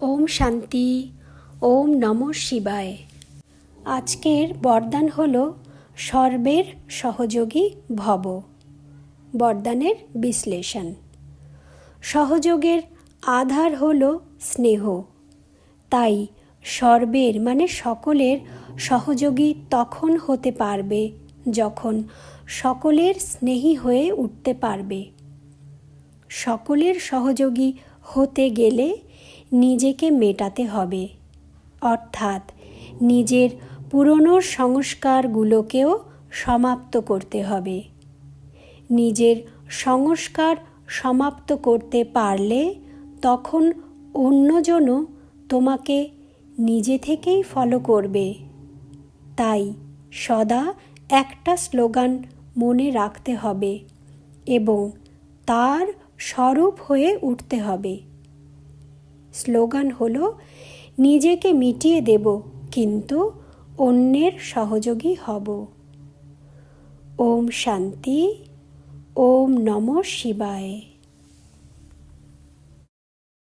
ওম শান্তি। ওম নমঃ শিবায়। আজকের বরদান হল সর্বের সহযোগী ভব। বরদানের বিশ্লেষণ। সহযোগের আধার হল স্নেহ। তাই সর্বের মানে সকলের সহযোগী তখন হতে পারবে যখন সকলের স্নেহী হয়ে উঠতে পারবে। সকলের সহযোগী হতে গেলে নিজেকে মেটাতে হবে, অর্থাৎ নিজের পুরনো সংস্কারগুলোকেও সমাপ্ত করতে হবে। নিজের সংস্কার সমাপ্ত করতে পারলে তখন অন্যজনও তোমাকে নিজে থেকেই ফলো করবে। তাই সদা একটা স্লোগান মনে রাখতে হবে এবং তার স্বরূপ হয়ে উঠতে হবে। স্লোগান হলো, নিজেকে মিটিয়ে দেব কিন্তু অন্যের সহযোগী হব। ওম শান্তি। ওম নমঃ শিবায়।